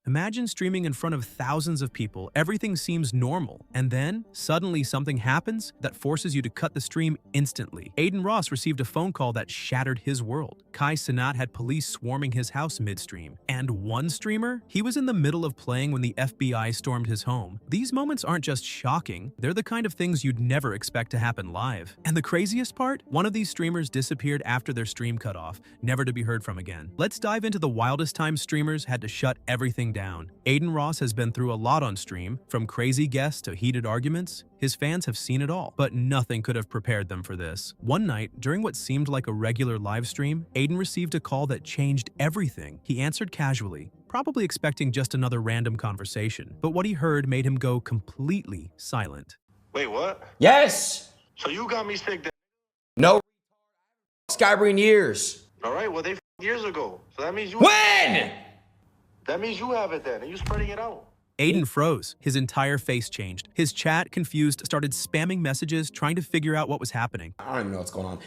Imagine streaming in front of thousands of people, everything seems normal, and then, suddenly something happens that forces you to cut the stream instantly. Aiden Ross received a phone call that shattered his world. Cenat had police swarming his house midstream. And one streamer? He was in the middle of playing when the FBI stormed his home. These moments aren't just shocking, they're the kind of things you'd never expect to happen live. And the craziest part? One of these streamers disappeared after their stream cut off, never to be heard from again. Let's dive into the wildest times streamers had to shut everything down. Aiden Ross has been through a lot on stream, from crazy guests to heated arguments. His fans have seen it all, but nothing could have prepared them for this. One night, during what seemed like a regular live stream, Aiden received a call that changed everything. He answered casually, probably expecting just another random conversation, but what he heard made him go completely silent. Wait, what? Yes! So you got me sick then? No Skybree in years. All right, well, they years ago. So that means you... When? That means you have it then, and you spreading it out. Aiden froze. His entire face changed. His chat, confused, started spamming messages, trying to figure out what was happening. I don't even know what's going on.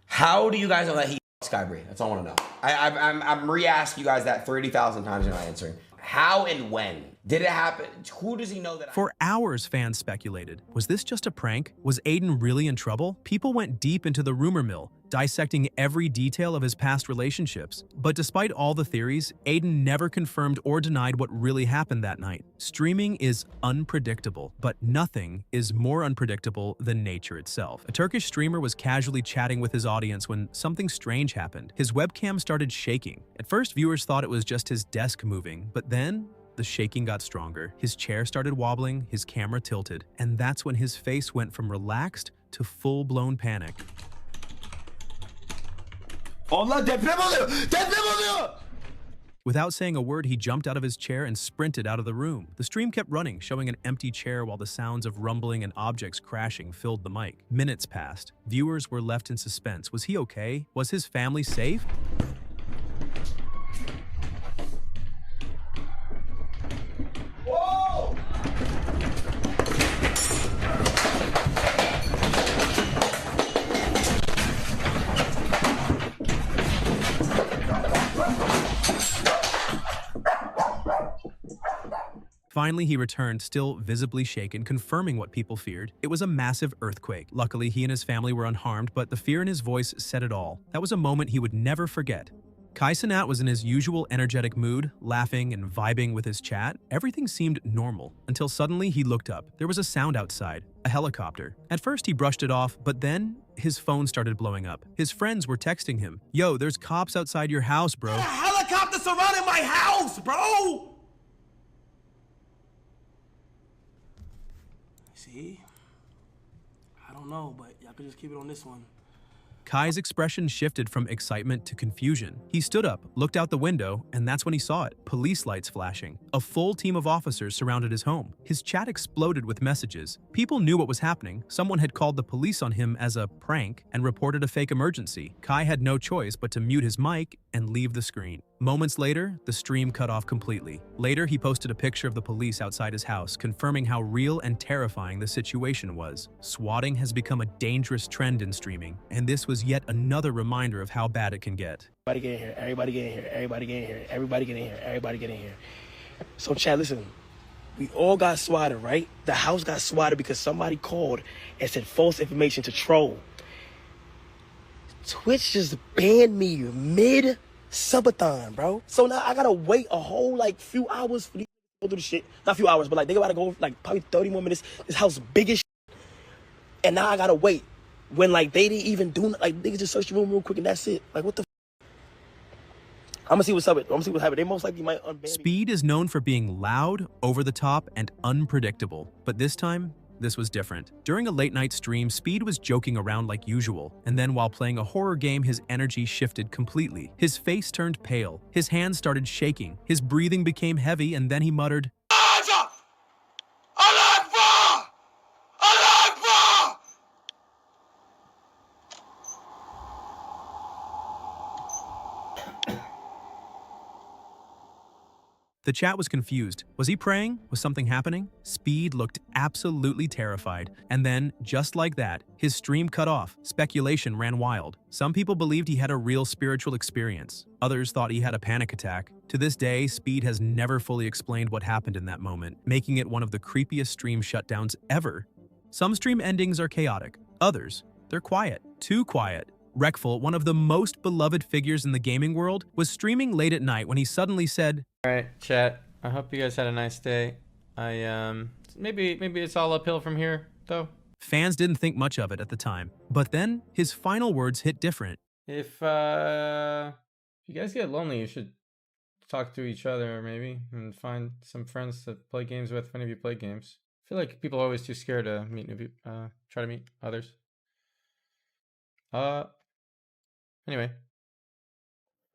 How do you guys know that he Skybree? That's all I want to know. I'm re-asking you guys that 30,000 times and not answering. How and when did it happen? Who does he know that? For hours, fans speculated. Was this just a prank? Was Aiden really in trouble? People went deep into the rumor mill, dissecting every detail of his past relationships. But despite all the theories, Aiden never confirmed or denied what really happened that night. Streaming is unpredictable, but nothing is more unpredictable than nature itself. A Turkish streamer was casually chatting with his audience when something strange happened. His webcam started shaking. At first, viewers thought it was just his desk moving, but then the shaking got stronger. His chair started wobbling, his camera tilted, and that's when his face went from relaxed to full-blown panic. Allah, deprem oluyor! Deprem oluyor! Without saying a word, he jumped out of his chair and sprinted out of the room. The stream kept running, showing an empty chair while the sounds of rumbling and objects crashing filled the mic. Minutes passed. Viewers were left in suspense. Was he okay? Was his family safe? Finally, he returned, still visibly shaken, confirming what people feared. It was a massive earthquake. Luckily, he and his family were unharmed, but the fear in his voice said it all. That was a moment he would never forget. Cenat was in his usual energetic mood, laughing and vibing with his chat. Everything seemed normal, until suddenly he looked up. There was a sound outside, a helicopter. At first, he brushed it off, but then his phone started blowing up. His friends were texting him, "Yo, there's cops outside your house, bro." A helicopter surrounding my house, bro! See? I don't know, but y'all could just keep it on this one. Kai's expression shifted from excitement to confusion. He stood up, looked out the window, and that's when he saw it. Police lights flashing. A full team of officers surrounded his home. His chat exploded with messages. People knew what was happening. Someone had called the police on him as a prank and reported a fake emergency. Kai had no choice but to mute his mic and leave the screen. Moments later, the stream cut off completely. Later, he posted a picture of the police outside his house, confirming how real and terrifying the situation was. Swatting has become a dangerous trend in streaming, and this was yet another reminder of how bad it can get. Everybody get in here, everybody get in here, everybody get in here, everybody get in here, everybody get in here. So Chad, listen, we all got swatted, right? The house got swatted because somebody called and said false information to troll. Twitch just banned me mid-subathon, bro. So now I gotta wait a whole few hours for these to go through the shit. Not a few hours, but they gotta go probably 30 more minutes. This house big as shit. And now I gotta wait when they didn't even do niggas just search the room real quick and that's it. What the I'm gonna see what's up. I'm gonna see what's happening. They most likely might unban me. Speed is known for being loud, over the top, and unpredictable. But this time, this was different. During a late-night stream, Speed was joking around like usual, and then while playing a horror game, his energy shifted completely. His face turned pale, his hands started shaking, his breathing became heavy, and then he muttered, The chat was confused. Was he praying? Was something happening? Speed looked absolutely terrified. And then, just like that, his stream cut off. Speculation ran wild. Some people believed he had a real spiritual experience. Others thought he had a panic attack. To this day, Speed has never fully explained what happened in that moment, making it one of the creepiest stream shutdowns ever. Some stream endings are chaotic. Others, they're quiet. Too quiet. Wreckful, one of the most beloved figures in the gaming world, was streaming late at night when he suddenly said, Alright, chat. I hope you guys had a nice day. Maybe it's all uphill from here, though. Fans didn't think much of it at the time. But then, his final words hit different. If you guys get lonely, you should talk to each other, maybe, and find some friends to play games with if any of you play games. I feel like people are always too scared to meet new people, try to meet others. Anyway.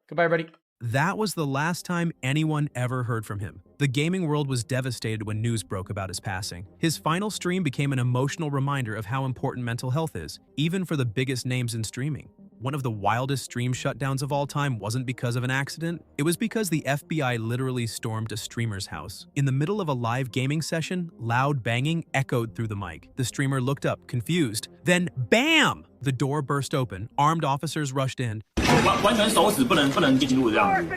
Goodbye, everybody. That was the last time anyone ever heard from him. The gaming world was devastated when news broke about his passing. His final stream became an emotional reminder of how important mental health is, even for the biggest names in streaming. One of the wildest stream shutdowns of all time wasn't because of an accident. It was because the FBI literally stormed a streamer's house. In the middle of a live gaming session, loud banging echoed through the mic. The streamer looked up, confused. Then, BAM! The door burst open. Armed officers rushed in. 完全守死，不能进入这样子。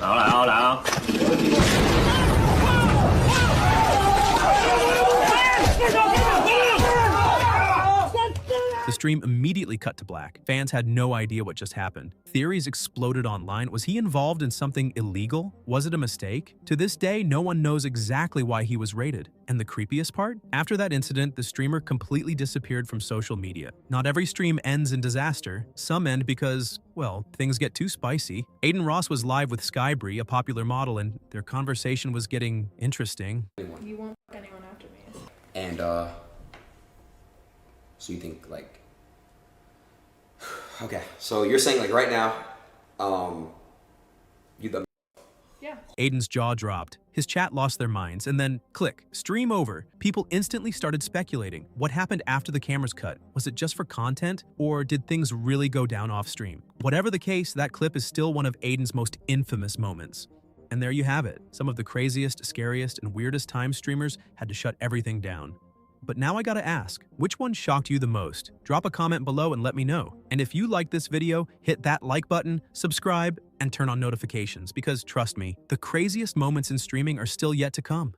来啊！ The stream immediately cut to black. Fans had no idea what just happened. Theories exploded online. Was he involved in something illegal? Was it a mistake? To this day, no one knows exactly why he was raided. And the creepiest part? After that incident, the streamer completely disappeared from social media. Not every stream ends in disaster. Some end because, well, things get too spicy. Aiden Ross was live with Skybree, a popular model, and their conversation was getting interesting. You won't fuck anyone after me. And, so you think, like... Okay, so you're saying, like, right now, you the... Yeah. Aiden's jaw dropped. His chat lost their minds, and then, click, stream over. People instantly started speculating. What happened after the cameras cut? Was it just for content, or did things really go down off stream? Whatever the case, that clip is still one of Aiden's most infamous moments. And there you have it. Some of the craziest, scariest, and weirdest time streamers had to shut everything down. But now I gotta ask, which one shocked you the most? Drop a comment below and let me know. And if you like this video, hit that like button, subscribe, and turn on notifications because trust me, the craziest moments in streaming are still yet to come.